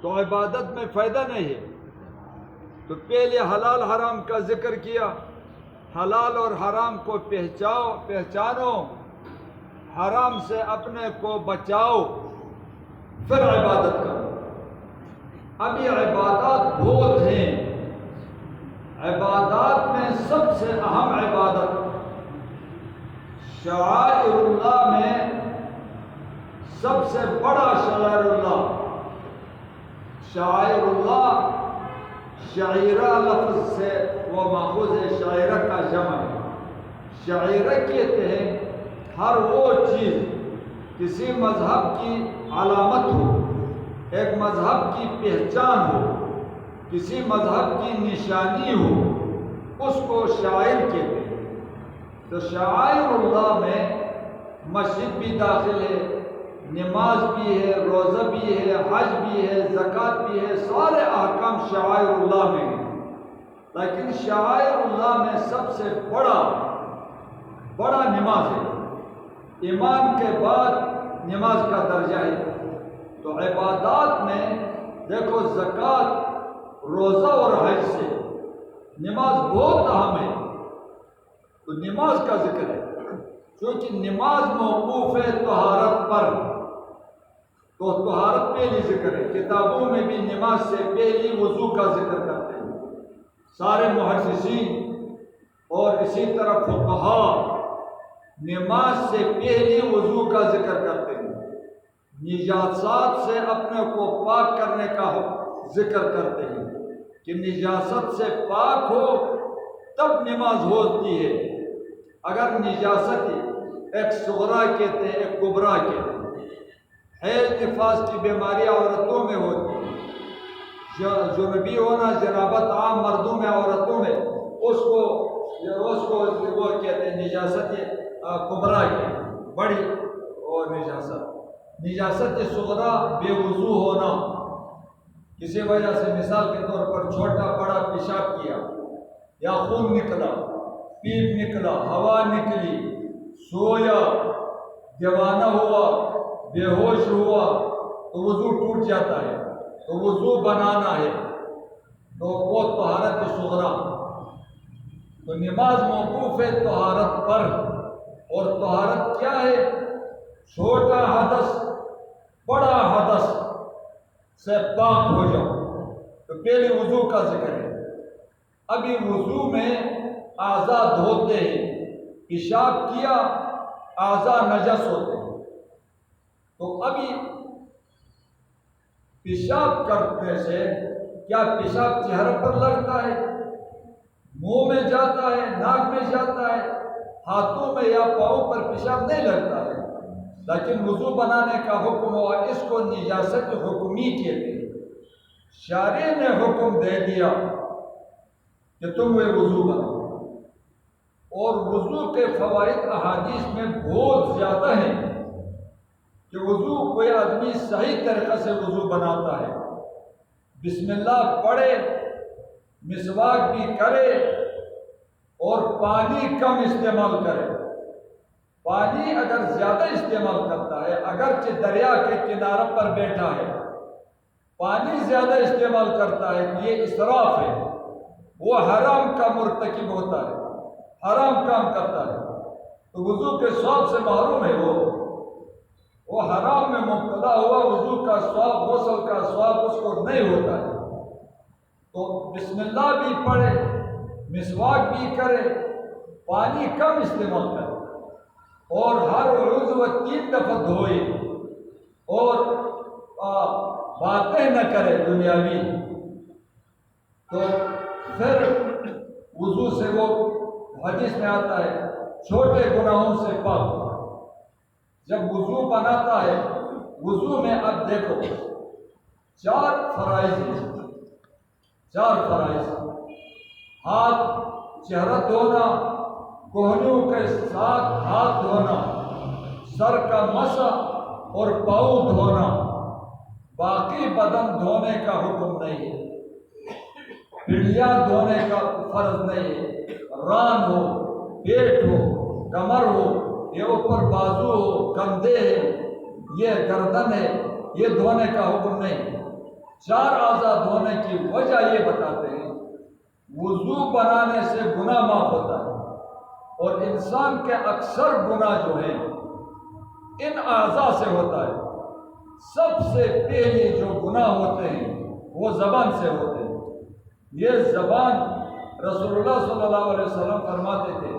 تو عبادت میں فائدہ نہیں ہے۔ تو پہلے حلال حرام کا ذکر کیا، حلال اور حرام کو پہچانو، حرام سے اپنے کو بچاؤ، پھر عبادت کرو۔ اب یہ عبادات بہت ہیں، عبادات میں سب سے اہم عبادت شعائر اللہ میں سب سے بڑا شعائر اللہ، شعائر اللہ شعیرہ لفظ سے وہ ماخوذ ہے، شعیرہ کا جمع ہے۔ شعیرہ کہتے ہیں ہر وہ چیز کسی مذہب کی علامت ہو، ایک مذہب کی پہچان ہو، کسی مذہب کی نشانی ہو، اس کو شاعر کہتے ہیں۔ تو شعائر اللہ میں مسجد بھی داخل ہے، نماز بھی ہے، روزہ بھی ہے، حج بھی ہے، زکوٰۃ بھی ہے، سارے احکام شعائر اللہ میں ہیں۔ لیکن شعائر اللہ میں سب سے بڑا نماز ہے، ایمان کے بعد نماز کا درجہ ہے۔ تو عبادات میں دیکھو زکوٰۃ، روزہ اور حج سے نماز بہت اہم ہے، تو نماز کا ذکر ہے، کیونکہ نماز موقوف ہے طہارت پر، تو طہارت پہلی ذکر ہے۔ کتابوں میں بھی نماز سے پہلی وضو کا ذکر کرتے ہیں سارے محدثین، اور اسی طرح فقہاء نماز سے پہلی وضو کا ذکر کرتے ہیں، نجاسات سے اپنے کو پاک کرنے کا ذکر کرتے ہیں کہ نجاست سے پاک ہو تب نماز ہوتی ہے۔ اگر نجاست ایک صغرا کہتے ہیں، ایک کبرا کہتے ہیں، حیض نفاس کی بیماری عورتوں میں ہوتی ہے، جنبی ہونا جنابت عام مردوں میں، عورتوں میں اس کو وہ کہتے ہیں نجاست کبرا کی بڑی، اور نجاست صغرا بے وضو ہونا، کسی وجہ سے مثال کے طور پر چھوٹا بڑا پیشاب کیا، یا خون نکلا، پیپ نکلا، ہوا نکلی، سویا، دیوانہ ہوا، بے ہوش ہوا، تو وضو ٹوٹ جاتا ہے، تو وضو بنانا ہے، تو وہ طہارت صغرا۔ تو نماز موقوف ہے طہارت پر، اور طہارت کیا ہے؟ چھوٹا حدث بڑا حدث سے پاک ہو جاؤ، تو پہلے وضو کا ذکر ہے۔ ابھی وضو میں اعضاء دھوتے ہیں، پیشاب کیا اعضاء نجس ہوتے ہیں، تو ابھی پیشاب کرنے سے کیا پیشاب چہرے پر لگتا ہے، منہ میں جاتا ہے، ناک میں جاتا ہے، ہاتھوں میں یا پاؤں پر پیشاب نہیں لگتا ہے، لیکن وضو بنانے کا حکم ہوا، اس کو نجاست حکمی کہتے ہیں۔ شارع نے حکم دے دیا کہ تم وہ وضو بناؤ، اور وضو کے فوائد احادیث میں بہت زیادہ ہیں کہ وضو کوئی آدمی صحیح طریقے سے وضو بناتا ہے، بسم اللہ پڑھے، مسواک بھی کرے، اور پانی کم استعمال کرے۔ پانی اگر زیادہ استعمال کرتا ہے، اگرچہ دریا کے کنارے پر بیٹھا ہے، پانی زیادہ استعمال کرتا ہے تو یہ اسراف ہے، وہ حرام کا مرتکب ہوتا ہے، حرام کام کرتا ہے، تو وضو کے ثواب سے محروم ہے، وہ حرام میں مبتلا ہوا، وضو کا ثواب، غسل کا ثواب اس کو نہیں ہوتا ہے۔ تو بسم اللہ بھی پڑھے، مسواک بھی کرے، پانی کم استعمال کرے، اور ہر عضو 3 دفعہ دھوئے، اور باتیں نہ کرے دنیاوی، تو پھر وضو سے وہ حدیث میں آتا ہے چھوٹے گناہوں سے پاک ہوگا۔ جب وضو بناتا ہے، وضو میں اب دیکھو 4 فرائض ہیں، 4 فرائض: ہاتھ چہرہ دھونا، کوہنیوں کے ساتھ ہاتھ دھونا، سر کا مسح اور پاؤں دھونا، باقی بدن دھونے کا حکم نہیں ہے، پنڈلیاں دھونے کا فرض نہیں ہے، ران ہو، پیٹ ہو، کمر ہو، یہ اوپر بازو ہو، کندھے ہیں، یہ گردن ہے، یہ دھونے کا حکم نہیں ہے۔ 4 اعضاء دھونے کی وجہ یہ بتاتے ہیں، وضو بنانے سے گناہ معاف ہوتا ہے، اور انسان کے اکثر گناہ جو ہیں ان اعضاء سے ہوتا ہے۔ سب سے پہلے جو گناہ ہوتے ہیں وہ زبان سے ہوتے ہیں۔ یہ زبان رسول اللہ صلی اللہ علیہ وسلم فرماتے تھے،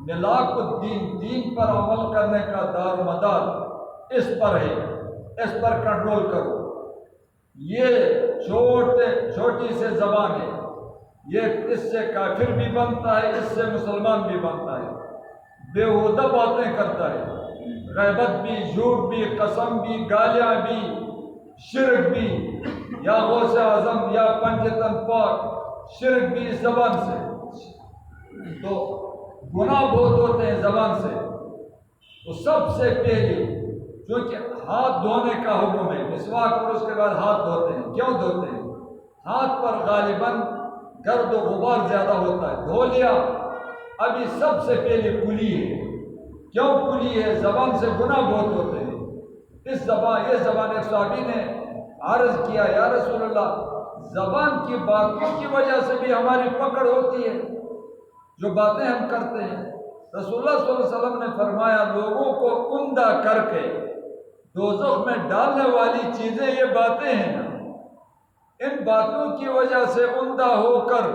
ملاک الدین، دین پر عمل کرنے کا دار و مدار اس پر ہے، اس پر کنٹرول کرو۔ یہ چھوٹی سے زبان ہے، یہ اس سے کافر بھی بنتا ہے، اس سے مسلمان بھی بنتا ہے، بیہودہ باتیں کرتا ہے، غیبت بھی، جھوٹ بھی، قسم بھی، گالیاں بھی، شرک بھی، یا غوث اعظم یا پنجتن پاک، شرک بھی اس زبان سے۔ تو گناہ بہت ہوتے ہیں زبان سے۔ تو سب سے پہلے چونکہ ہاتھ دھونے کا حکم ہے، مسواک اور اس کے بعد ہاتھ دھوتے ہیں۔ کیوں دھوتے ہیں؟ ہاتھ پر غالباً گرد و غبار زیادہ ہوتا ہے، دھو لیا، ابھی سب سے پہلے کلی ہے۔ کیوں کلی ہے؟ زبان سے گناہ بہت ہوتے ہیں۔ یہ زبان ایک صحابی نے عرض کیا، یا رسول اللہ، زبان کی باتوں کی وجہ سے بھی ہماری پکڑ ہوتی ہے، جو باتیں ہم کرتے ہیں۔ رسول اللہ صلی اللہ علیہ وسلم نے فرمایا، لوگوں کو عمدہ کر کے دوزخ میں ڈالنے والی چیزیں یہ باتیں ہیں نا، ان باتوں کی وجہ سے عمدہ ہو کر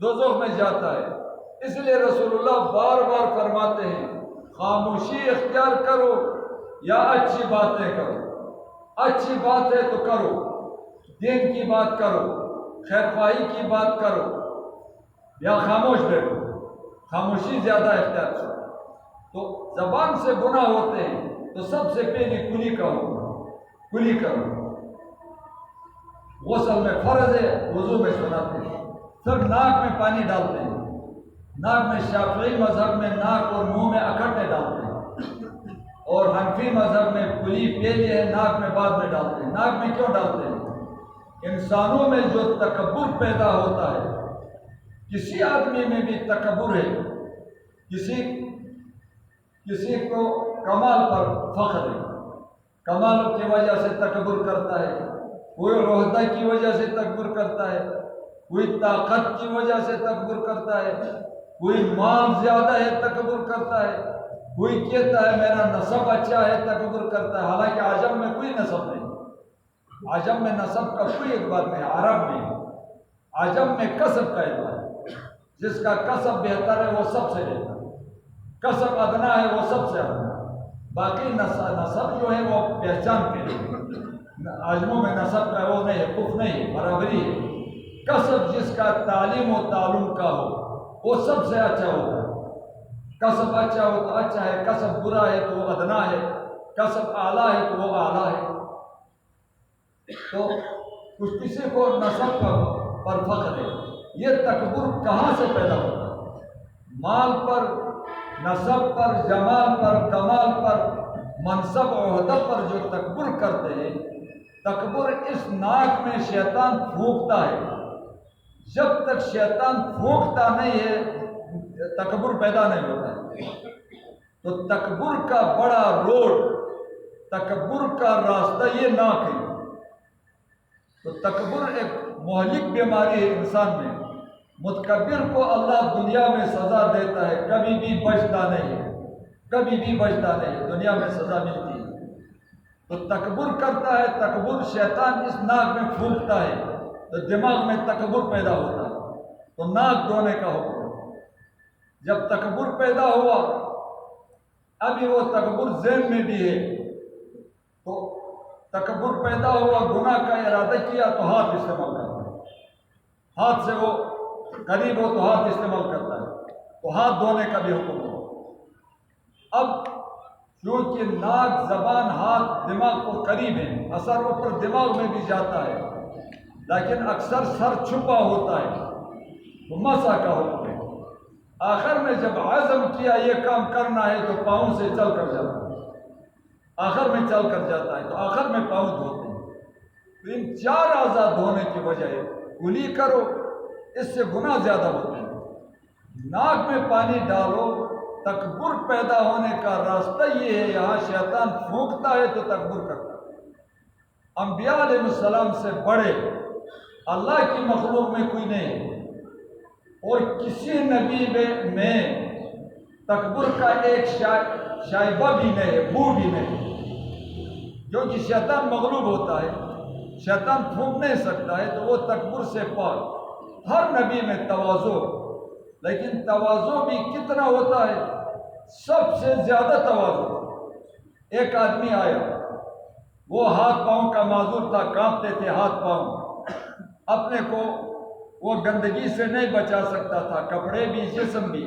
دوزخ میں جاتا ہے۔ اس لیے رسول اللہ بار بار فرماتے ہیں، خاموشی اختیار کرو یا اچھی باتیں کرو۔ اچھی بات ہے تو کرو، دین کی بات کرو، خیر خواہی کی بات کرو، یا خاموش بیٹھو، خاموشی زیادہ اختیار کرو۔ تو زبان سے گناہ ہوتے ہیں، تو سب سے پہلے کلی کا حکم، کلی کرو۔ غسل میں فرض ہے، وضو میں سنت ہے۔ پھر ناک میں پانی ڈالتے ہیں۔ ناک میں شافعی مذہب میں ناک اور منہ میں اکٹھے ڈالتے ہیں، اور حنفی مذہب میں کلی پہلے ہے، ناک میں بعد میں ڈالتے ہیں۔ ناک میں کیوں ڈالتے ہیں؟ انسانوں میں جو تکبر پیدا ہوتا ہے، کسی آدمی میں بھی تکبر ہے، کسی کو کمال پر فخر ہے، کمال کی وجہ سے تکبر کرتا ہے، کوئی عہدہ کی وجہ سے تکبر کرتا ہے، کوئی طاقت کی وجہ سے تکبر کرتا ہے، کوئی مال زیادہ ہے تکبر کرتا ہے، کوئی کہتا ہے میرا نسب اچھا ہے تکبر کرتا ہے۔ حالانکہ عجم میں کوئی نسب نہیں، عجم میں نسب کا کوئی ایک بات نہیں، عرب میں، عجم میں کسب کا اعتبار ہے۔ جس کا کسب بہتر ہے وہ سب سے بہتر ہے، کسب ادنا ہے وہ سب سے ادنا ہے۔ باقی نسب جو ہے وہ پہچان کے لیے، عجموں میں نسب کا وہ نہیں ہے، کف نہیں ہے، برابری ہے۔ کسب جس کا تعلیم و تعلم کا ہو وہ سب سے اچھا ہوتا ہے۔ کسب اچھا ہو تو اچھا ہے، کسب برا ہے تو وہ ادنا ہے، کسب اعلیٰ ہے تو وہ اعلیٰ ہے۔ تو کسی کو نسب پر فخر ہے۔ یہ تکبر کہاں سے پیدا ہوتا ہے؟ مال پر، نسب پر، جمال پر، کمال پر، منصب عہدہ پر جو تکبر کرتے ہیں، تکبر اس ناک میں شیطان پھونکتا ہے۔ جب تک شیطان پھونکتا نہیں ہے تکبر پیدا نہیں ہوتا ہے۔ تو تکبر کا بڑا روڈ، تکبر کا راستہ یہ ناک ہے۔ تو تکبر ایک مہلک بیماری ہے انسان میں۔ متکبر کو اللہ دنیا میں سزا دیتا ہے، کبھی بھی بچتا نہیں ہے، کبھی بھی بچتا نہیں ہے، دنیا میں سزا ملتی ہے۔ تو تکبر کرتا ہے، تکبر شیطان اس ناک میں پھونکتا ہے تو دماغ میں تکبر پیدا ہوتا ہے، تو ناک دھونے کا حکم ہے۔ جب تکبر پیدا ہوا، ابھی وہ تکبر ذہن میں بھی ہے، تو تکبر پیدا ہوا، گناہ کا ارادہ کیا تو ہاتھ استعمال کرتا ہے، ہاتھ سے وہ قریب ہو تو ہاتھ استعمال کرتا ہے، تو ہاتھ دھونے کا بھی حکم ہو۔ اب چونکہ ناک، زبان، ہاتھ دماغ کو قریب ہے، اثر اوپر دماغ میں بھی جاتا ہے، لیکن اکثر سر چھپا ہوتا ہے، تو مسح کا حکم ہے۔ آخر میں جب عزم کیا یہ کام کرنا ہے تو پاؤں سے چل کر جاتا ہے، آخر میں چل کر جاتا ہے، تو آخر میں پاؤں دھوتے ہیں۔ تو ان 4 اعضاء دھونے کی بجائے کلی کرو، اس سے گناہ زیادہ ہوتے ہیں۔ ناک میں پانی ڈالو، تکبر پیدا ہونے کا راستہ یہ ہے، یہاں شیطان پھونکتا ہے تو تکبر کرتا ہے۔ انبیاء علیہ السلام سے بڑے اللہ کی مخلوق میں کوئی نہیں، اور کسی نبی میں تکبر کا ایک شائبہ بھی نہیں، بو بھی نہیں، کیونکہ شیطان مغلوب ہوتا ہے، شیطان پھونک نہیں سکتا ہے، تو وہ تکبر سے پاک۔ ہر نبی میں تواضع، لیکن تواضع بھی کتنا ہوتا ہے؟ سب سے زیادہ تواضع۔ ایک آدمی آیا، وہ ہاتھ پاؤں کا معذور تھا، کانپتے تھے ہاتھ پاؤں، اپنے کو وہ گندگی سے نہیں بچا سکتا تھا، کپڑے بھی جسم بھی۔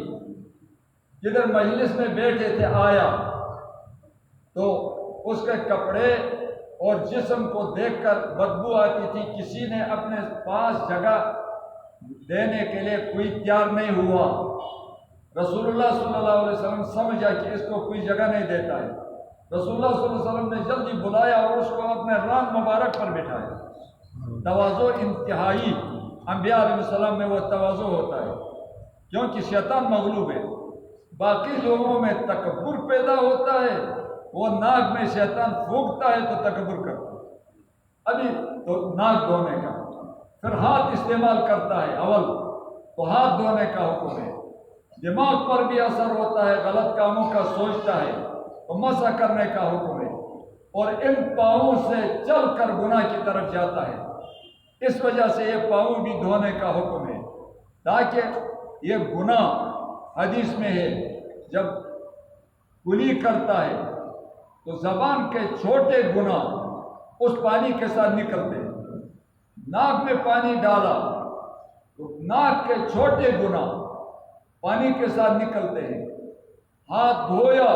جدھر مجلس میں بیٹھے تھے آیا تو اس کے کپڑے اور جسم کو دیکھ کر بدبو آتی تھی، کسی نے اپنے پاس جگہ دینے کے لیے کوئی تیار نہیں ہوا۔ رسول اللہ صلی اللہ علیہ وسلم سمجھا کہ اس کو کوئی جگہ نہیں دیتا ہے، رسول اللہ صلی اللہ علیہ وسلم نے جلدی بلایا اور اس کو اپنے ران مبارک پر بٹھایا۔ تواضع انتہائی، انبیاء علیہ السلام میں وہ تواضع ہوتا ہے، کیونکہ شیطان مغلوب ہے۔ باقی لوگوں میں تکبر پیدا ہوتا ہے، وہ ناک میں شیطان پھونکتا ہے تو تکبر کرتا ہے، ابھی تو ناک دھونے کا، پھر ہاتھ استعمال کرتا ہے اول تو ہاتھ دھونے کا حکم ہے، دماغ پر بھی اثر ہوتا ہے، غلط کاموں کا سوچتا ہے تو مسح کرنے کا حکم ہے، اور ان پاؤں سے چل کر گناہ کی طرف جاتا ہے، اس وجہ سے یہ پاؤں بھی دھونے کا حکم ہے، تاکہ یہ گناہ حدیث میں ہے جب کلی کرتا ہے تو زبان کے چھوٹے گناہ اس پانی کے ساتھ نکلتے ہیں، ناک میں پانی ڈالا تو ناک کے چھوٹے گناہ پانی کے ساتھ نکلتے ہیں، ہاتھ دھویا،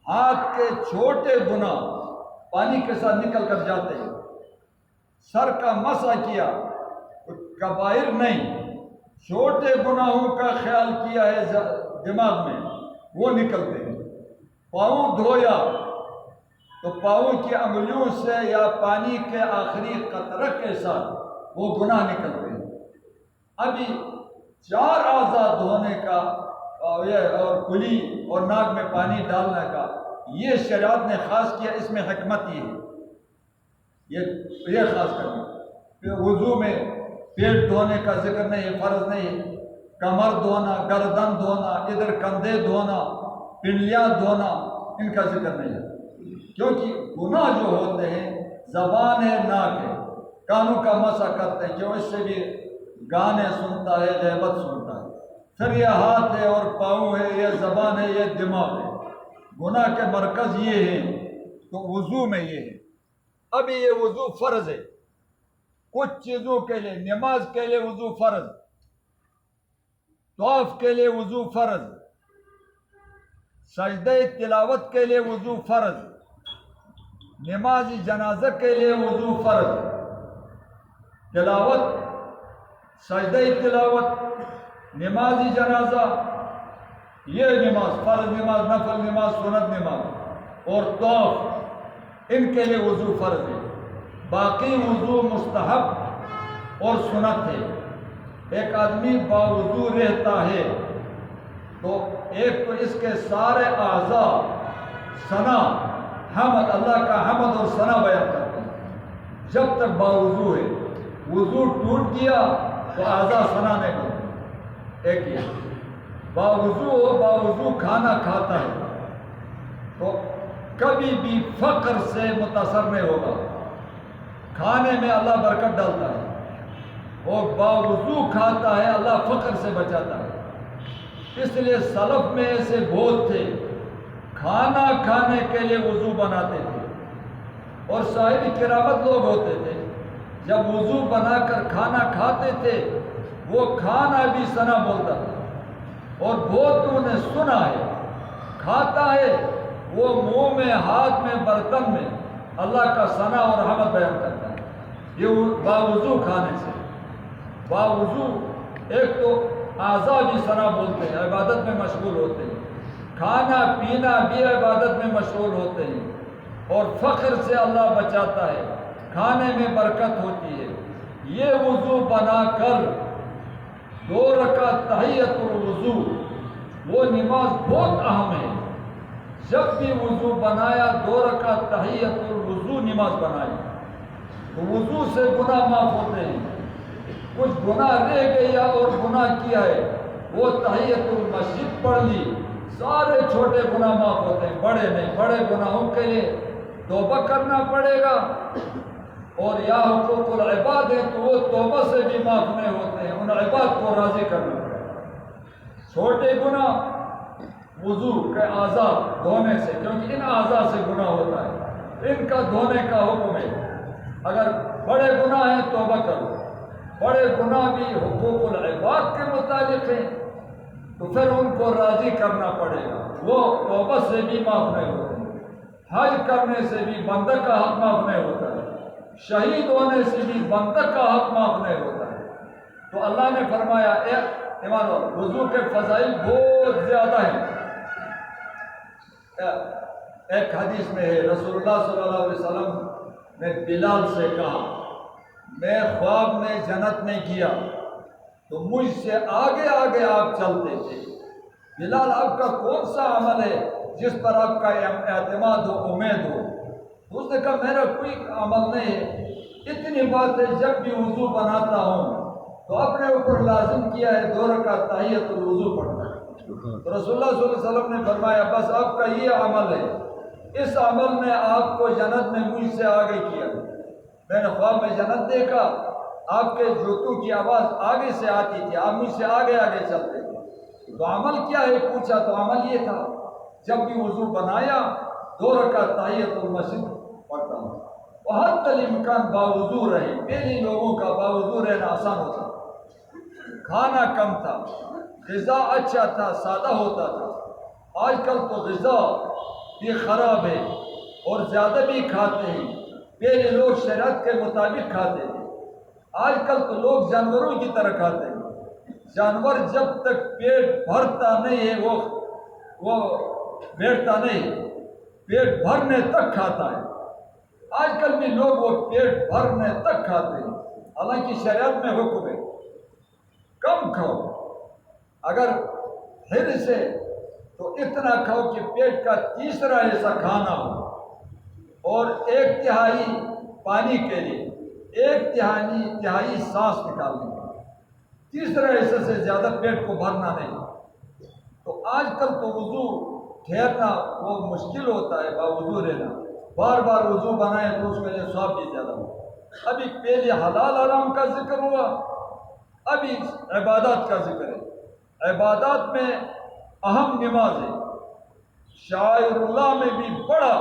ہاتھ کے چھوٹے گناہ پانی کے ساتھ نکل کر جاتے ہیں، سر کا مسح کیا تو کبائر نہیں، چھوٹے گناہوں کا خیال کیا ہے دماغ میں، وہ نکلتے ہیں، پاؤں دھویا تو پاؤں کی انگلیوں سے یا پانی کے آخری قطرے کے ساتھ وہ گناہ نکلتے ہیں۔ ابھی 4 اعضاء دھونے کا اور کلی اور ناک میں پانی ڈالنے کا یہ شریعت نے خاص کیا، اس میں حکمت یہ ہے، یہ خاص کرنا۔ پھر وضو میں پیٹ دھونے کا ذکر نہیں ہے، فرض نہیں ہے، کمر دھونا، گردن دھونا، ادھر کندھے دھونا، پنڈلیاں دھونا، ان کا ذکر نہیں ہے، کیونکہ گناہ جو ہوتے ہیں زبان ہے، ناک ہے، کانوں کا مسح کرتے ہیں، جو اس سے بھی گانے سنتا ہے، غیبت سنتا ہے، پھر یہ ہاتھ ہے اور پاؤں ہے، یہ زبان ہے، یہ دماغ ہے، گناہ کے مرکز یہ ہے، تو وضو میں یہ ہے۔ ابھی یہ وضو فرض ہے، کچھ چیزوں کے لیے، نماز کے لیے وضو فرض، طواف کے لیے وضو فرض، سجدہ تلاوت کے لیے وضو فرض، نماز جنازہ کے لیے وضو فرض، تلاوت، سجدہ تلاوت، نماز جنازہ، یہ نماز، فرض نماز، نفل نماز، سنت نماز اور طواف، ان کے لیے وضو فرض ہے، باقی وضو مستحب اور سنت ہے۔ ایک آدمی باوضو رہتا ہے تو ایک تو اس کے سارے اعضاء ثنا، حمد، اللہ کا حمد اور ثنا بیان کرتے ہیں، جب تک باوضو ہے، وضو ٹوٹ گیا تو اعضاء ثنا نہیں کرتے۔ ایک یہ باوضو ہو، باوضو کھانا کھاتا ہے تو کبھی بھی فقر سے متاثر نہیں ہوگا، کھانے میں اللہ برکت ڈالتا ہے، اور باوضو کھاتا ہے، اللہ فقر سے بچاتا ہے۔ اس لیے سلف میں ایسے بہت تھے، کھانا کھانے کے لیے وضو بناتے تھے، اور صاحب کرامت لوگ ہوتے تھے، جب وضو بنا کر کھانا کھاتے تھے وہ کھانا بھی ثنا بولتا تھا، اور بہتوں نے سنا ہے، کھاتا ہے وہ منہ میں، ہاتھ میں، برتن میں اللہ کا ثنا اور حمد بیان کرتا ہے، یہ باوضو کھانے سے۔ باوضو ایک تو اعضاء بھی ثنا بولتے ہیں، عبادت میں مشغول ہوتے ہیں، کھانا پینا بھی عبادت میں مشغول ہوتے ہیں، اور فقر سے اللہ بچاتا ہے، کھانے میں برکت ہوتی ہے۔ یہ وضو بنا کر 2 رکعت تحیت الوضو، وہ نماز بہت اہم ہے، جب بھی وضو بنایا 2 رکعت تحیت الوضو نماز بنائی تو وضو سے گناہ معاف ہوتے ہیں. کچھ گناہ رہ گیا اور گناہ کیا ہے وہ تحیت المسجد پڑھ لی، سارے چھوٹے گناہ معاف ہوتے ہیں، بڑے نہیں. بڑے گناہوں کے لیے توبہ کرنا پڑے گا، اور یا حقوق العباد ہیں تو وہ توبہ سے بھی معاف نہیں ہوتے ہیں، ان عباد کو راضی کرنا پڑے گا. چھوٹے گناہ وضو کے اعضاء دھونے سے، کیونکہ ان اعضاء سے گناہ ہوتا ہے، ان کا دھونے کا حکم ہے. اگر بڑے گناہ ہیں توبہ کرو، بڑے گناہ بھی حقوق العباد کے متعلق ہیں تو پھر ان کو راضی کرنا پڑے گا، وہ توبہ سے بھی معاف نہیں ہوتے. حج کرنے سے بھی بندہ کا حق معاف نہیں ہوتا ہے، شہید ہونے سے بھی بندہ کا حق معاف نہیں ہوتا ہے. تو اللہ نے فرمایا ایمان وضو کے فضائل بہت زیادہ ہیں. ایک حدیث میں ہے رسول اللہ صلی اللہ علیہ وسلم نے بلال سے کہا، میں خواب میں جنت میں گیا تو مجھ سے آگے آگے آپ چلتے تھے. بلال آپ کا کون سا عمل ہے جس پر آپ کا اعتماد ہو، امید ہو؟ اس نے کہا میرا کوئی عمل نہیں ہے، اتنی بات ہے جب بھی وضو بناتا ہوں تو اپنے اوپر لازم کیا ہے 2 رکعت تحیت الوضو پڑھنا. تو رسول اللہ صلی اللہ علیہ وسلم نے فرمایا بس آپ کا یہ عمل ہے، اس عمل نے آپ کو جنت میں مجھ سے آگے کیا. میں نے خواب میں جنت دیکھا، آپ کے جوتوں کی آواز آگے سے آتی تھی، آپ مجھ سے آگے آگے چلتے تھے. تو عمل کیا ہے پوچھا تو عمل یہ تھا جب بھی وضو بنایا 2 رکعت تحیت المسجد پڑھتا ہوں. بہت امکان باوضو رہے، پہلے لوگوں کا باوضو رہنا آسان ہوتا، کھانا کم تھا، غذا اچھا تھا، سادہ ہوتا تھا. آج کل تو غذا بھی خراب ہے اور زیادہ بھی کھاتے ہیں. پہلے لوگ شریعت کے مطابق کھاتے تھے، آج کل تو لوگ جانوروں کی طرح کھاتے ہیں. جانور جب تک پیٹ بھرتا نہیں ہے وہ بیٹھتا نہیں، پیٹ بھرنے تک کھاتا ہے. آج کل بھی لوگ وہ پیٹ بھرنے تک کھاتے ہیں، حالانکہ شریعت میں حکم ہے کم کھاؤ. اگر پھر سے تو اتنا کھاؤ کہ پیٹ کا تیسرا حصہ کھانا ہو، اور 1/3 پانی کے لیے، 1/3 سانس نکالنے کے لیے، تیسرا حصے سے زیادہ پیٹ کو بھرنا نہیں. تو آج کل تو وضو ٹھہرنا وہ مشکل ہوتا ہے، باوضو رہنا. بار بار وضو بنائے تو اس کے لیے ثواب بھی زیادہ ہو. ابھی پہلے حلال حرام کا ذکر ہوا، ابھی عبادات کا ذکر ہے. عبادات میں اہم نماز ہے، شاعر اللہ میں بھی بڑا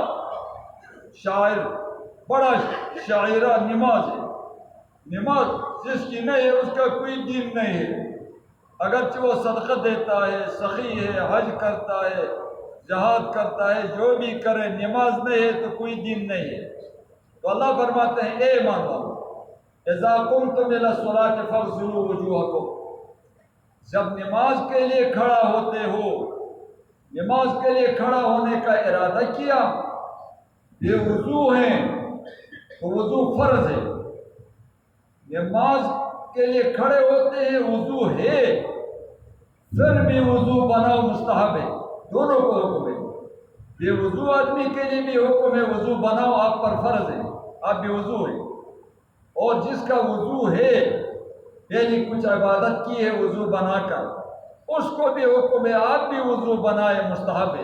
شاعرہ نماز ہے. نماز جس کی نہیں ہے اس کا کوئی دین نہیں ہے. اگرچہ وہ صدقہ دیتا ہے، سخی ہے، حج کرتا ہے، جہاد کرتا ہے، جو بھی کرے، نماز نہیں ہے تو کوئی دین نہیں ہے. تو اللہ فرماتے ہیں اے ایمان والو اذا قمتم الى الصلاة فاغسلوا وجوہکم، جب نماز کے لیے کھڑا ہوتے ہو، نماز کے لیے کھڑا ہونے کا ارادہ کیا، یہ وضو ہیں تو وضو فرض ہے. نماز کے لیے کھڑے ہوتے ہیں وضو ہے، پھر بھی وضو بناؤ مستحب ہے، دونوں کو حکم ہے. بے وضو آدمی کے لیے بھی حکم ہے وضو بناؤ، آپ پر فرض ہے، آپ بے وضو ہے. اور جس کا وضو ہے، پہلی کچھ عبادت کی ہے وضو بنا کر، اس کو بھی حکم ہے آپ بھی وضو بنائے، مستحب ہے.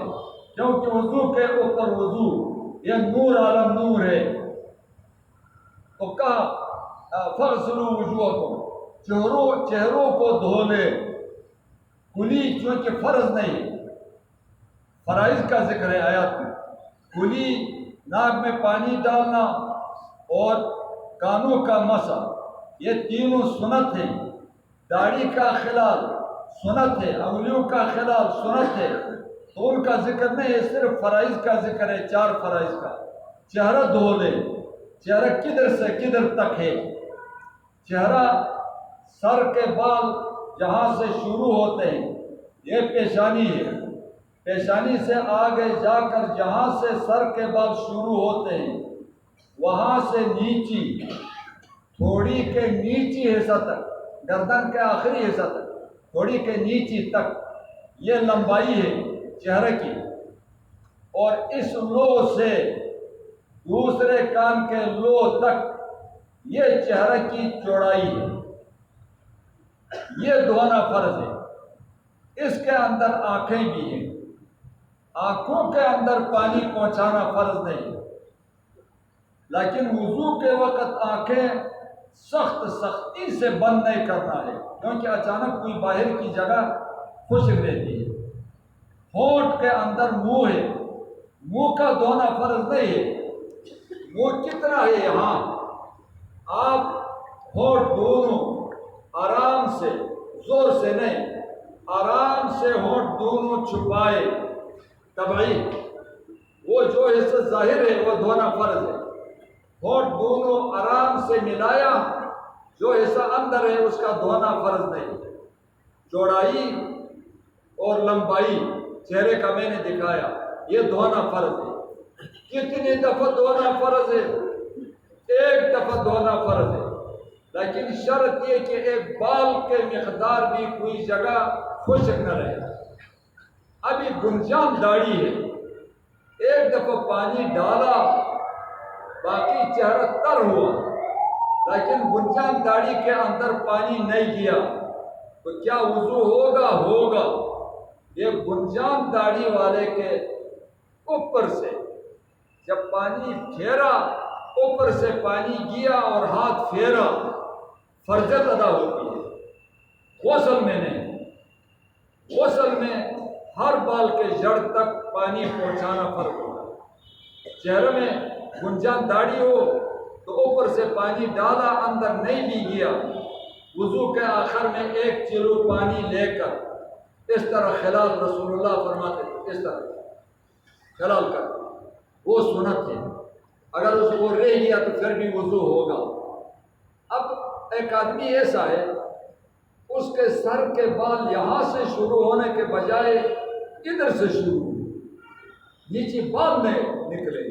کیونکہ وضو کے اوپر وضو یہ نور عالم نور ہے. تو کہا فاغسلوا وجوہکم، چہروں کو دھو لے. کلی چونکہ فرض نہیں، فرائض کا ذکر ہے آیات میں. کلی ناک میں پانی ڈالنا اور کانوں کا مسح، یہ تینوں سنت ہیں. داڑھی کا خلال سنت ہے، انگلیوں کا خلال سنت ہے. تو ان کا ذکر نہیں ہے، صرف فرائض کا ذکر ہے، 4 فرائض کا. چہرہ دھو لے، چہرہ کدھر سے کدھر تک ہے؟ چہرہ سر کے بال جہاں سے شروع ہوتے ہیں یہ پیشانی ہے، پیشانی سے آگے جا کر جہاں سے سر کے بال شروع ہوتے ہیں وہاں سے نیچی، تھوڑی کے نیچی حصہ تک، گردن کے آخری حصہ تک، تھوڑی کے نیچی تک، یہ لمبائی ہے چہرے کی. اور اس لو سے دوسرے کان کے لو تک یہ چہرے کی چوڑائی ہے، یہ دھونا فرض ہے۔ اس کے اندر آنکھیں بھی ہیں، آنکھوں کے اندر پانی پہنچانا فرض نہیں ہے، لیکن وضو کے وقت آنکھیں سختی سے بند نہیں کرنا ہے، کیونکہ اچانک کوئی باہر کی جگہ خشک رہتی ہے۔ ہونٹ کے اندر منہ ہے، منہ کا دھونا فرض نہیں ہے۔ منہ کتنا ہے یہاں، آپ ہونٹ دونوں آرام سے، زور سے نہیں، آرام سے ہونٹ دونوں چھپائے، طبعی وہ جو حصہ ظاہر ہے وہ دھونا فرض ہے۔ ہونٹ دونوں آرام سے ملایا، جو حصہ اندر ہے اس کا دھونا فرض نہیں۔ چوڑائی اور لمبائی چہرے کا میں نے دکھایا، یہ دھونا فرض ہے۔ کتنی دفعہ دھونا فرض ہے؟ ایک دفعہ دھونا فرض ہے، لیکن شرط یہ کہ ایک بال کے مقدار بھی کوئی جگہ خشک نہ رہے۔ ابھی گنجان داڑھی ہے، ایک دفعہ پانی ڈالا، باقی چہرہ تر ہوا، لیکن گنجان داڑھی کے اندر پانی نہیں گیا، تو کیا وضو ہوگا؟ ہوگا۔ یہ گنجان داڑھی والے کے اوپر سے جب پانی پھیرا، اوپر سے پانی گیا اور ہاتھ پھیرا، فرضیت ادا ہوتی ہے۔ غسل میں نہیں، غسل میں ہر بال کے جڑ تک پانی پہنچانا فرض ہوگا۔ چہرے میں گنجان داڑھی ہو تو اوپر سے پانی ڈالا، اندر نہیں بھی گیا، وضو کے آخر میں ایک چلو پانی لے کر اس طرح خلال، رسول اللہ فرماتے تھے اس طرح خلال کر، وہ سنت ہے۔ اگر اس کو رہ گیا تو پھر بھی وضو ہوگا۔ اب ایک آدمی ایسا ہے، اس کے سر کے بال یہاں سے شروع ہونے کے بجائے ادھر سے شروع، نیچے بال نہیں نکلے،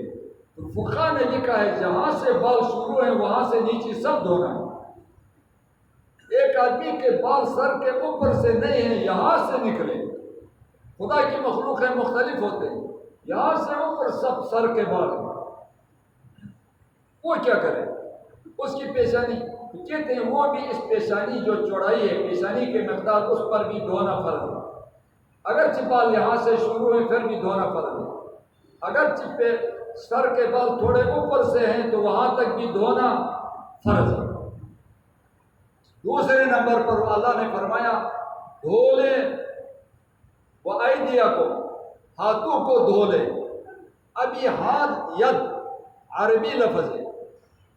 تو فقہ نے لکھا ہے جہاں سے بال شروع ہیں وہاں سے نیچے سب دھونا ہے۔ ایک آدمی کے بال سر کے اوپر سے نہیں ہیں، یہاں سے نکلے، خدا کی مخلوق ہے مختلف ہوتے ہیں، یہاں سے اوپر سب سر کے بال ہیں، وہ کیا کرے؟ اس کی پیشانی کہتے ہیں وہ بھی اس پیشانی جو چوڑائی ہے، پیشانی کے مقدار، اس پر بھی دھونا فرض ہے۔ اگرچہ بال یہاں سے شروع ہیں پھر بھی دھونا فرض ہے، اگرچہ سر کے بال تھوڑے اوپر سے ہیں تو وہاں تک بھی دھونا فرض ہے۔ دوسرے نمبر پر اللہ نے فرمایا دھو لے وَأَيْدِيَكُمْ، ہاتھوں کو دھو لے۔ اب یہ ہاتھ، ید عربی لفظ ہے،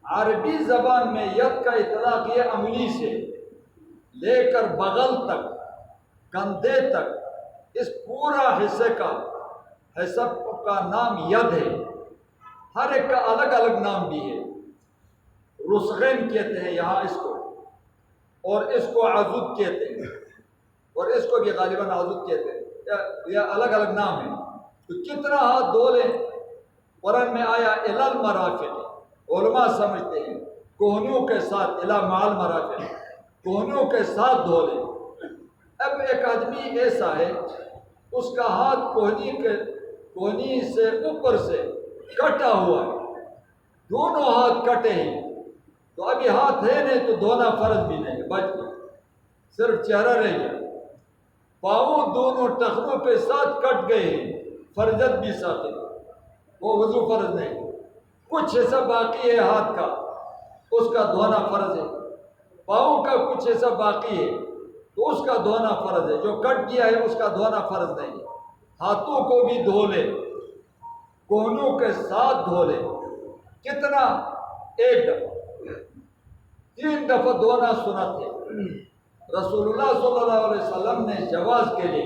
عربی زبان میں ید کا اطلاق یہ انگلی سے لے کر بغل تک، کندھے تک، اس پورا حصے کا نام ید ہے۔ ہر ایک کا الگ الگ نام بھی ہے، رسغین کہتے ہیں یہاں اس کو، اور اس کو عضد کہتے ہیں، اور اس کو بھی غالباً عضد کہتے ہیں، یہ الگ الگ نام ہے۔ تو کتنا ہاتھ دھو لیں؟ قرآن میں آیا الی المرافق، علماء سمجھتے ہیں کوہنیوں کے ساتھ، الی مع المرافق، کوہنیوں کے ساتھ دھو لیں۔ اب ایک آدمی ایسا ہے اس کا ہاتھ کوہنی سے اوپر سے کٹا ہوا ہے، دونوں ہاتھ کٹے ہیں، تو ابھی ہاتھ ہے نہیں تو دھونا فرض بھی نہیں، بچ گیا، صرف چہرہ رہ گیا۔ پاؤں دونوں ٹخنوں کے ساتھ کٹ گئے ہیں، فرضت بھی ساتھ، وہ وضو فرض نہیں۔ کچھ حصہ باقی ہے ہاتھ کا، اس کا دھونا فرض ہے۔ پاؤں کا کچھ حصہ باقی ہے تو اس کا دھونا فرض ہے، جو کٹ گیا ہے اس کا دھونا فرض نہیں۔ ہاتھوں کو بھی دھو لے، کوہنیوں کے ساتھ دھو لے۔ کتنا؟ ایک دفعہ، 3 دفعہ دھونا سنت ہے۔ رسول اللہ صلی اللہ علیہ وسلم نے جواز کے لیے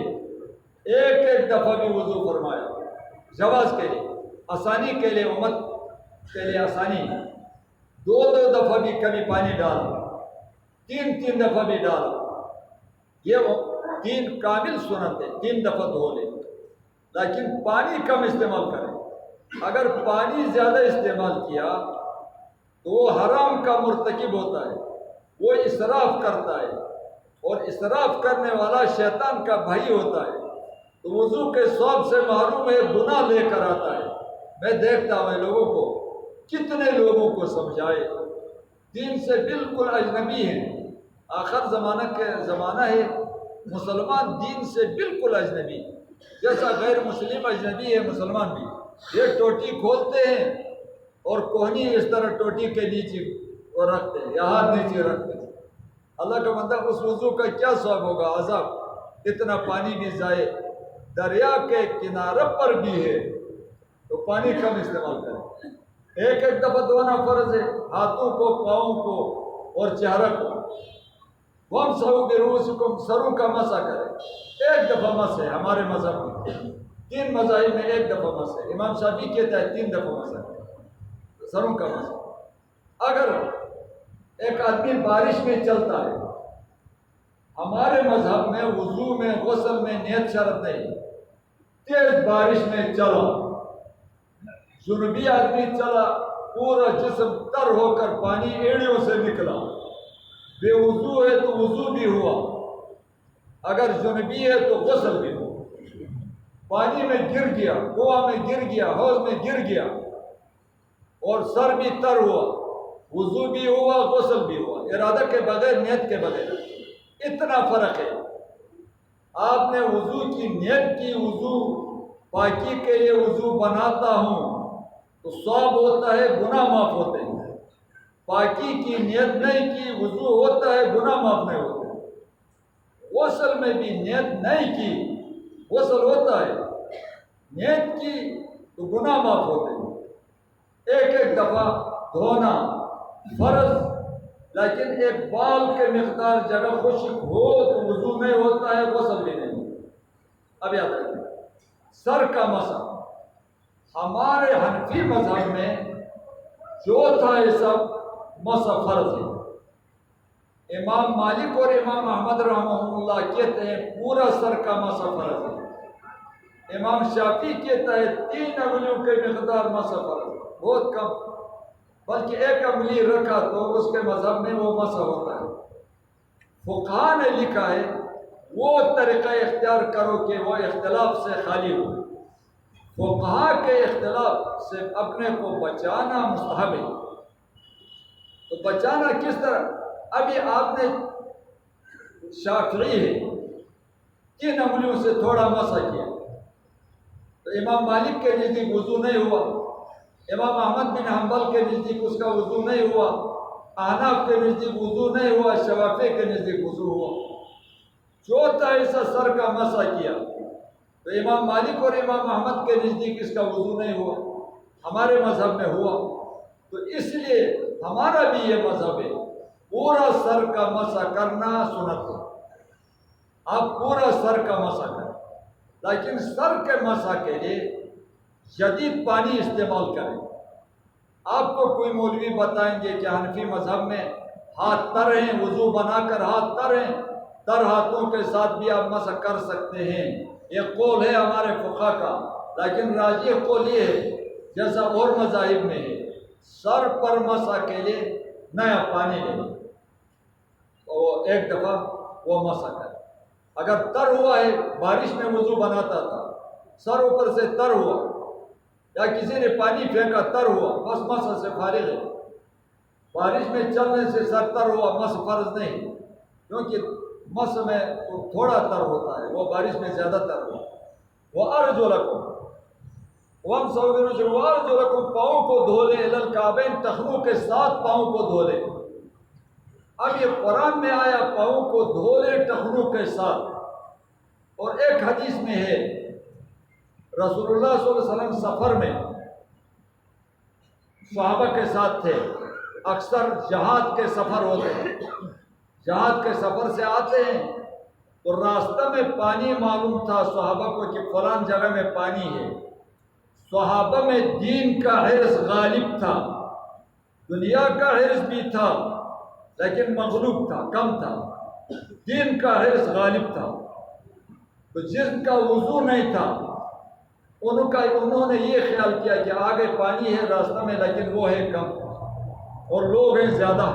ایک دفعہ بھی وضو فرمایا، جواز کے لیے، آسانی کے لیے، امت کے لیے آسانی، 2 دفعہ بھی کبھی پانی ڈالا، 3 دفعہ بھی ڈالا، یہ 3 کامل سنت ہے، 3 دفعہ دھو لے، لیکن پانی کم استعمال کریں۔ اگر پانی زیادہ استعمال کیا تو وہ حرام کا مرتکب ہوتا ہے، وہ اسراف کرتا ہے، اور اسراف کرنے والا شیطان کا بھائی ہوتا ہے۔ تو وضو کے ثواب سے محروم ہے، گناہ لے کر آتا ہے۔ میں دیکھتا ہوں لوگوں کو، کتنے لوگوں کو سمجھائے، دین سے بالکل اجنبی ہیں۔ آخر زمانہ ہے، مسلمان دین سے بالکل اجنبی، جیسا غیر مسلم اجنبی ہے مسلمان بھی۔ یہ ٹوٹی کھولتے ہیں اور کوہنی اس طرح ٹوٹی کے نیچے وہ رکھتے ہیں یا ہاتھ نیچے رکھتے ہیں۔ اللہ کا بندہ، اس وضو کا کیا ثواب ہوگا؟ عذاب، اتنا پانی بھی ضائع، دریا کے کنارے پر بھی ہے تو پانی کم استعمال کریں۔ ایک ایک دفعہ دھونا فرض ہے، ہاتھوں کو، پاؤں کو اور چہرہ کو۔ وَامْسَحُوا بِرُؤُوسِكُمْ، سروں کا مسح کریں۔ ایک دفعہ مسح ہے ہمارے مذہب میں، 3 مذاہب میں ایک دفعہ مسح ہے۔ امام شافعی کہتا ہے 3 دفعہ مسح کریں، سروں کا مسح۔ اگر ایک آدمی بارش میں چلتا ہے، ہمارے مذہب میں وضو میں، غسل میں نیت شرط نہیں۔ تیز بارش میں چلا، جنوبی آدمی چلا، پورا جسم تر ہو کر پانی ایڑیوں سے نکلا، بے وضو ہے تو وضو بھی ہوا، اگر جنوبی ہے تو غسل بھی ہوا۔ پانی میں گر گیا، کنواں میں گر گیا، حوض میں گر گیا اور سر بھی تر ہوا، وضو بھی ہوا، غسل بھی ہوا، ارادہ کے بغیر، نیت کے بغیر۔ اتنا فرق ہے۔ آپ نے وضو کی نیت کی، وضو پاکی کے لیے وضو بناتا ہوں تو ثواب ہوتا ہے، گناہ معاف ہوتے ہیں۔ پاکی کی نیت نہیں کی، وضو ہوتا ہے، گناہ معاف نہیں ہوتے۔ غسل میں بھی نیت نہیں کی، غسل ہوتا ہے، نیت کی تو گناہ معاف ہوتے ہیں۔ ایک ایک دفعہ دھونا فرض، لیکن ایک بال کے مقدار جگہ خشک ہو تو وضو نہیں ہوتا ہے، غسل بھی نہیں۔ اب یاد رکھیں، سر کا مسح ہمارے حنفی مذہب میں چوتھا حصہ مسح فرض ہے۔ امام مالک اور امام احمد رحمہ اللہ کہتے ہیں پورا سر کا مسح فرض ہے۔ امام شافعی کہتا ہے 3 انگلیوں کے مقدار مسح فرض ہے، بہت کم، بلکہ 1 انگلی رکھا تو اس کے مذہب میں وہ مسح ہوتا ہے۔ فقہاء نے لکھا ہے وہ طریقہ اختیار کرو کہ وہ اختلاف سے خالی ہو۔ فقہاء کے اختلاف سے اپنے کو بچانا مستحب ہے۔ تو بچانا کس طرح؟ ابھی آپ نے شافعی ہے، 3 انگلیوں سے تھوڑا مسح کیا تو امام مالک کے نزدیک وضو نہیں ہوا، امام احمد بن حنبل کے نزدیک اس کا وضو نہیں ہوا، احناف کے نزدیک وضو نہیں ہوا، شوافی کے نزدیک وضو ہوا۔ چوتھا حصہ سر کا مسح کیا تو امام مالک اور امام احمد کے نزدیک اس کا وضو نہیں ہوا، ہمارے مذہب میں ہوا۔ تو اس لیے ہمارا بھی یہ مذہب ہے، پورا سر کا مسح کرنا سنت ہے۔ آپ پورا سر کا مسح کریں، لیکن سر کے مسح کے لیے جدید پانی استعمال کریں۔ آپ کو کوئی مولوی بتائیں گے کہ حنفی مذہب میں ہاتھ تر ہیں، وضو بنا کر ہاتھ تر ہیں، تر ہاتھوں کے ساتھ بھی آپ مسح کر سکتے ہیں، یہ قول ہے ہمارے فقہاء کا، لیکن راجح قول یہ ہے جیسا اور مذاہب میں ہے، سر پر مسح کے لیے نیا پانی لیں اور 1 دفعہ وہ مسح کریں۔ اگر تر ہوا ہے، بارش میں وضو بناتا تھا، سر اوپر سے تر ہوا یا کسی نے پانی پھینکا تر ہوا، بس مسح سے فارغ ہے۔ بارش میں چلنے سے سر تر ہوا، مسح فرض نہیں، کیونکہ مسح میں تو تھوڑا تر ہوتا ہے، وہ بارش میں زیادہ تر ہوا۔ وَأَرْجُلَكُمْ وَامْسَحُوا بِرُؤُوسِكُمْ وَأَرْجُلَكُمْ، پاؤں کو دھو لے، إِلَى الْكَعْبَيْنِ، ٹخنوں کے ساتھ پاؤں کو دھو لے۔ اب یہ قرآن میں آیا پاؤں کو دھو لے ٹخنوں کے ساتھ، اور ایک حدیث میں ہے رسول اللہ صلی اللہ علیہ وسلم سفر میں صحابہ کے ساتھ تھے، اکثر جہاد کے سفر ہوتے ہیں، جہاد کے سفر سے آتے ہیں تو راستہ میں پانی معلوم تھا صحابہ کو کہ فلان جگہ میں پانی ہے۔ صحابہ میں دین کا حرص غالب تھا، دنیا کا حرص بھی تھا لیکن مغلوب تھا، کم تھا، دین کا حرص غالب تھا۔ تو جن کا وضو نہیں تھا انہوں نے یہ خیال کیا کہ آگے پانی ہے راستہ میں لیکن وہ ہے کم اور لوگ ہیں زیادہ،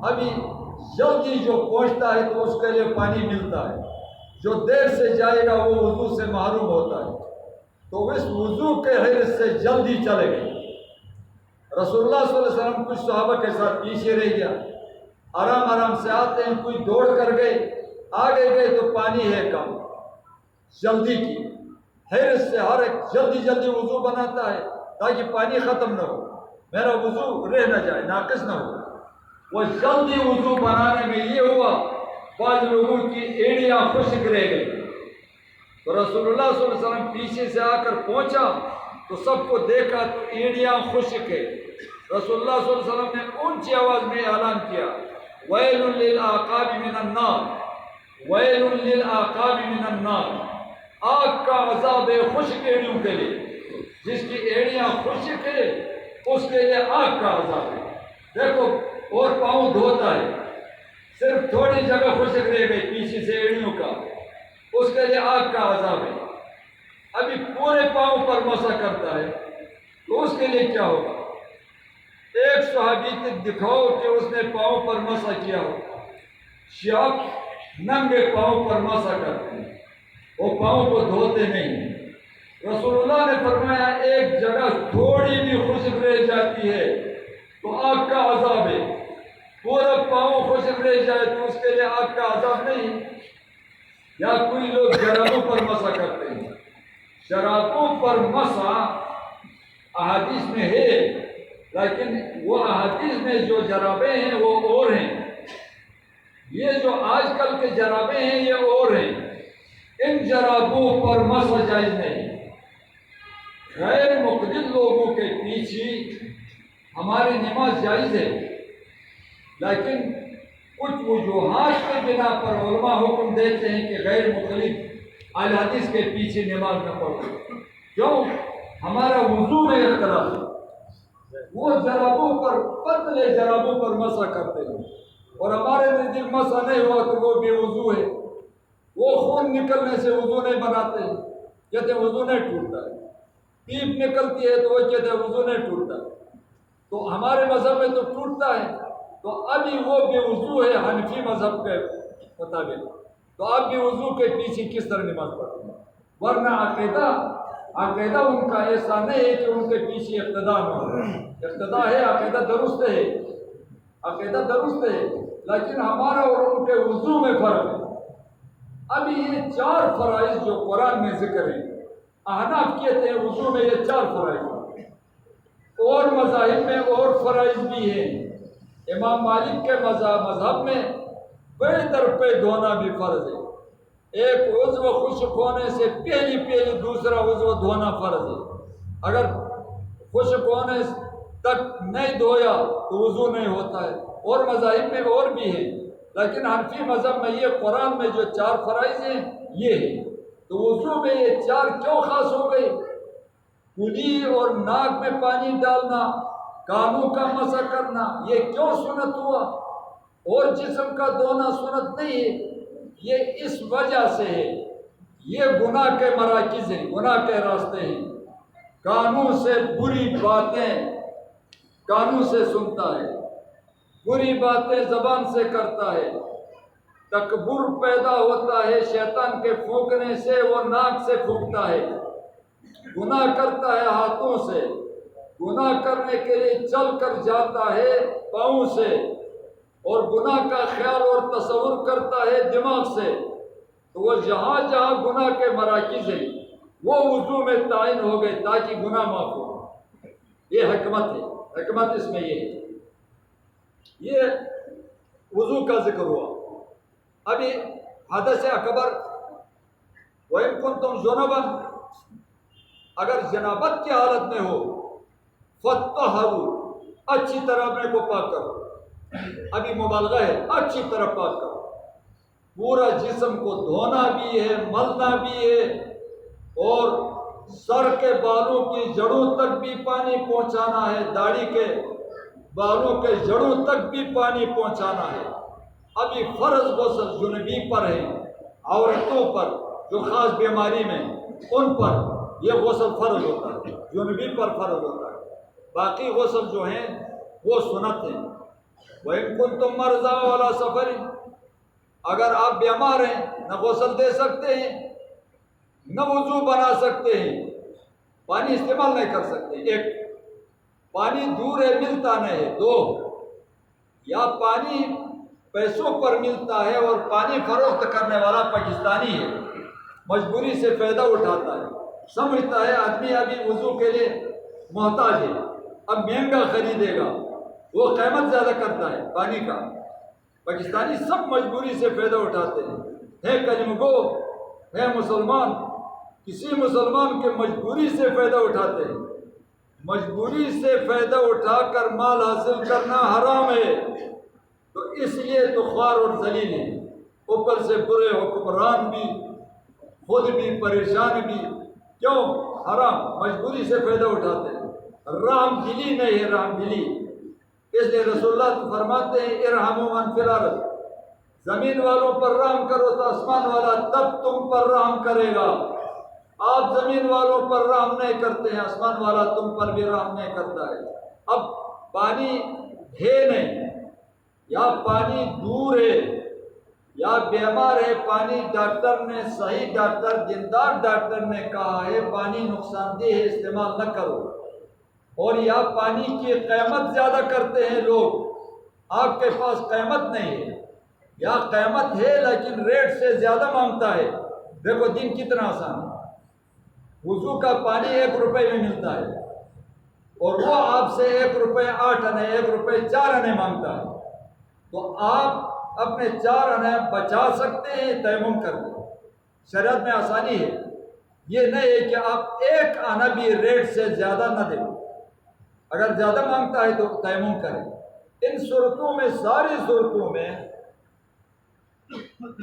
ابھی جلدی جو پہنچتا ہے تو اس کے لیے پانی ملتا ہے، جو دیر سے جائے گا وہ وضو سے محروم ہوتا ہے، تو اس وضو کے حرص سے جلدی چلے گئے۔ رسول اللہ صلی اللہ علیہ وسلم کچھ صحابہ کے ساتھ پیچھے رہ گیا، آرام آرام سے آتے ہیں، کوئی دوڑ کر گئے، آگے گئے تو پانی ہے کم، جلدی کی حرص سے ہر ایک جلدی جلدی وضو بناتا ہے تاکہ پانی ختم نہ ہو، میرا وضو رہ نہ جائے، ناقص نہ ہو۔ وہ جلدی وضو بنانے میں یہ ہوا بعض لوگوں کی ایڑیاں خشک رہ گئی، تو رسول اللہ صلی اللہ علیہ وسلم پیچھے سے آ کر پہنچا تو سب کو دیکھا تو ایڑیاں خشک ہے۔ رسول اللہ صلی اللہ علیہ وسلم نے اونچی آواز میں اعلان کیا، ویل للعقاب من النار، ویل للعقاب من النار، آگ کا عذاب ہے خشک ایڑیوں کے لیے، جس کی ایڑیاں خشک ہے اس کے لیے آگ کا عذاب ہے۔ دیکھو اور پاؤں دھوتا ہے، صرف تھوڑی جگہ خشک رہ گئی پیچھے سے ایڑیوں کا، اس کے لیے آگ کا عذاب ہے۔ ابھی پورے پاؤں پر مسح کرتا ہے تو اس کے لیے کیا ہوگا؟ ایک صحابی تک دکھاؤ کہ اس نے پاؤں پر مسح کیا ہو۔ شیعہ ننگے پاؤں پر مسح کرتے ہیں، وہ پاؤں کو دھوتے نہیں۔ رسول اللہ نے فرمایا ایک جگہ تھوڑی بھی خشک رہ جاتی ہے تو آگ کا عذاب ہے، پورا پاؤں خشک رہ جائے تو اس کے لیے آگ کا عذاب نہیں۔ یا کوئی لوگ جرابوں پر مسح کرتے ہیں، جرابوں پر مسح احادیث میں ہے، لیکن وہ احادیث میں جو جرابیں ہیں وہ اور ہیں، یہ جو آج کل کے جرابیں ہیں یہ اور ہیں۔ ان جرابوں پر مسح جائز نہیں۔ غیر مقلد لوگوں کے پیچھے ہماری نماز جائز ہے، لیکن کچھ وجوہات کے بنا پر علماء حکم دیتے ہیں کہ غیر مقلد اہل حدیث کے پیچھے نماز نہ پڑھو۔ کیوں؟ ہمارا وضو میں اختلاف ہے، وہ جرابوں پر پتلے جرابوں پر مسح کرتے ہیں اور ہمارے نزدیک مسح نہیں ہوا تو وہ بے وضو ہے، وہ خون نکلنے سے وضو نہیں بناتے ہیں، کہتے ہیں وضو نہیں ٹوٹتا ہے، پیپ نکلتی ہے تو وہ کہتے ہیں وضو نہیں ٹوٹتا، تو ہمارے مذہب میں تو ٹوٹتا ہے، تو ابھی وہ بے وضو ہے حنفی مذہب کے مطابق، تو آپ بھی وضو کے پیچھے کس طرح نماز پڑھتے ہیں؟ ورنہ عقیدہ ان کا ایسا نہیں ہے کہ ان کے پیچھے اقتداء ہو، اقتداء ہے، عقیدہ درست ہے، عقیدہ درست ہے، لیکن ہمارا اور ان کے وضو میں فرق ہے۔ ابھی یہ 4 فرائض جو قرآن میں ذکر ہیں، احناف کہتے ہیں وضو میں یہ 4 فرائض ہیں، اور مذاہب میں اور فرائض بھی ہیں۔ امام مالک کے مذہب میں بے در پہ دھونا بھی فرض ہے، ایک عضو خشک ہونے سے پہلی دوسرا عضو دھونا فرض ہے، اگر خشک ہونے تک نہیں دھویا تو وضو نہیں ہوتا ہے، اور مذاہب میں اور بھی ہیں، لیکن حنفی مذہب میں یہ قرآن میں جو 4 فرائض ہیں یہ ہے، تو وضو میں یہ 4 کیوں خاص ہو گئے؟ کلی اور ناک میں پانی ڈالنا، کانوں کا مسح کرنا، یہ کیوں سنت ہوا اور جسم کا دھونا سنت نہیں ہے؟ یہ اس وجہ سے ہے، یہ گناہ کے مراکز ہیں، گناہ کے راستے ہیں، کانوں سے بری باتیں کانوں سے سنتا ہے، بری باتیں زبان سے کرتا ہے، تکبر پیدا ہوتا ہے شیطان کے پھونکنے سے، وہ ناک سے پھونکتا ہے، گناہ کرتا ہے ہاتھوں سے، گناہ کرنے کے لیے چل کر جاتا ہے پاؤں سے، اور گناہ کا خیال اور تصور کرتا ہے دماغ سے، تو وہ جہاں جہاں گناہ کے مراکز ہیں وہ وضو میں تعین ہو گئے تاکہ گناہ معاف ہو۔ یہ حکمت ہے، حکمت اس میں یہ ہے۔ یہ وضو کا ذکر ہوا۔ ابھی حدث اکبر وَإِن كُنتُمْ جُنُبًا، اگر جنابت کی حالت میں ہو فَطَّهَّرُوا، اچھی طرح اپنے کو پاک کرو، ابھی مبالغہ ہے، اچھی طرح پاک کرو، پورا جسم کو دھونا بھی ہے، ملنا بھی ہے، اور سر کے بالوں کی جڑوں تک بھی پانی پہنچانا ہے، داڑھی کے بالوں کے جڑوں تک بھی پانی پہنچانا ہے۔ ابھی فرض غسل جنبی پر ہے، عورتوں پر جو خاص بیماری میں ان پر یہ غسل فرض ہوتا ہے، جنبی پر فرض ہوتا ہے، باقی غسل جو ہیں وہ سنت ہیں۔ وَإِن كُنتُم مَرْضَىٰ عَلَىٰ سَفَرٍ، اگر آپ بیمار ہیں نہ غسل دے سکتے ہیں نہ وضو بنا سکتے ہیں، پانی استعمال نہیں کر سکتے، ایک پانی دور ہے ملتا نہیں ہے، دو یا پانی پیسوں پر ملتا ہے اور پانی فروخت کرنے والا پاکستانی ہے، مجبوری سے فائدہ اٹھاتا ہے، سمجھتا ہے آدمی ابھی وضو کے لیے محتاج ہے، اب مہنگا خریدے گا، وہ قیمت زیادہ کرتا ہے پانی کا۔ پاکستانی سب مجبوری سے فائدہ اٹھاتے ہیں، ہے کلمہ گو ہے مسلمان، کسی مسلمان کے مجبوری سے فائدہ اٹھاتے ہیں، مجبوری سے فائدہ اٹھا کر مال حاصل کرنا حرام ہے، تو اس لیے تو خوار اور ذلیل ہے، اوپر سے برے حکمران بھی، خود بھی پریشان بھی، کیوں؟ حرام، مجبوری سے فائدہ اٹھاتے ہیں، رحم دلی نہیں ہے، رحم دلی۔ اس لیے رسول اللہ فرماتے ہیں ارحموا من فی الارض، زمین والوں پر رحم کرو تو آسمان والا تب تم پر رحم کرے گا، آپ زمین والوں پر رحم نہیں کرتے ہیں، آسمان والا تم پر بھی رحم نہیں کرتا ہے۔ اب پانی ہے نہیں، یا پانی دور ہے یا بیمار ہے، پانی ڈاکٹر نے، صحیح ڈاکٹر، دیندار ڈاکٹر نے کہا ہے پانی نقصان دہ ہے، استعمال نہ کرو، اور یا پانی کی قیمت زیادہ کرتے ہیں لوگ، آپ کے پاس قیمت نہیں ہے یا قیمت ہے لیکن ریٹ سے زیادہ مانگتا ہے۔ دیکھو دن کتنا آسان ہے، وضو کا پانی 1 روپے میں ملتا ہے اور وہ آپ سے 1 روپے 8 آنے 1 روپے 4 آنے مانگتا ہے، تو آپ اپنے 4 آنے بچا سکتے ہیں، تیمم کر دیں، شریعت میں آسانی ہے، یہ نہیں ہے کہ آپ 1 آنا بھی ریٹ سے زیادہ نہ دیں، اگر زیادہ مانگتا ہے تو تیمم کریں۔ ان صورتوں میں، ساری صورتوں میں،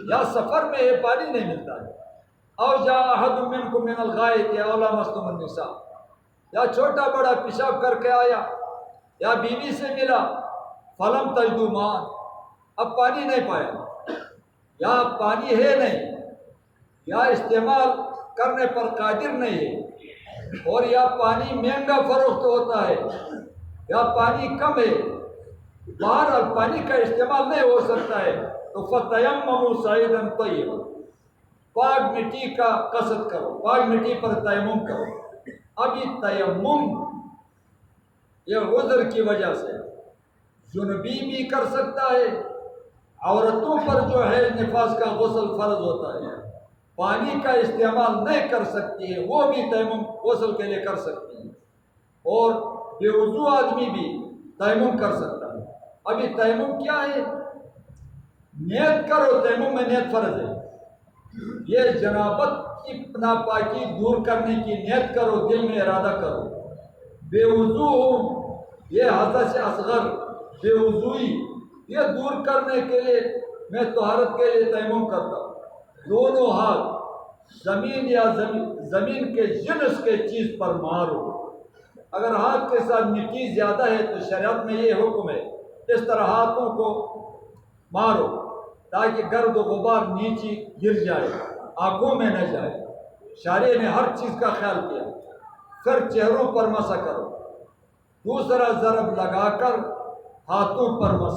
یا سفر میں یہ پانی نہیں ملتا ہے، او جاء احد منکم من الغائط او لامستم النساء، یا چھوٹا بڑا پیشاب کر کے آیا یا بیوی سے ملا، فلم تجدوا ماء، اب پانی نہیں پایا، یا پانی ہے نہیں، یا استعمال کرنے پر قادر نہیں ہے، اور یا پانی مہنگا فروخت ہوتا ہے یا پانی کم ہے، بہرحال پانی کا استعمال نہیں ہو سکتا ہے، تو فَتَيَمَّمُوا صَعِيدًا طَيِّبًا، پاک مٹی کا قصد کرو، پاک مٹی پر تیمم کرو۔ اب یہ تیمم یہ عذر کی وجہ سے جنبی بھی کر سکتا ہے، عورتوں پر جو ہے نفاس کا غسل فرض ہوتا ہے، پانی کا استعمال نہیں کر سکتی ہے، وہ بھی تیمم غسل کے لیے کر سکتی ہے، اور بے وضو آدمی بھی تیمم کر سکتا ہے۔ ابھی تیمم کیا ہے؟ نیت کرو، تیمم میں نیت فرض ہے، یہ جنابت کی ناپاکی دور کرنے کی نیت کرو، دل میں ارادہ کرو۔ بے وضو ہوں، یہ حدث اصغر بے وضوئی، یہ دور کرنے کے لیے میں طہارت کے لیے تیمم کرتا ہوں، دونوں ہاتھ زمین یا زمین کے جنس کے چیز پر مارو، اگر ہاتھ کے ساتھ مٹی زیادہ ہے تو شریعت میں یہ حکم ہے اس طرح ہاتھوں کو مارو تاکہ گرد و غبار نیچے گر جائے، آنکھوں میں نہ جائے، شارع نے ہر چیز کا خیال کیا۔ پھر چہروں پر مسح کرو، دوسرا ضرب لگا کر ہاتھوں پر مسح۔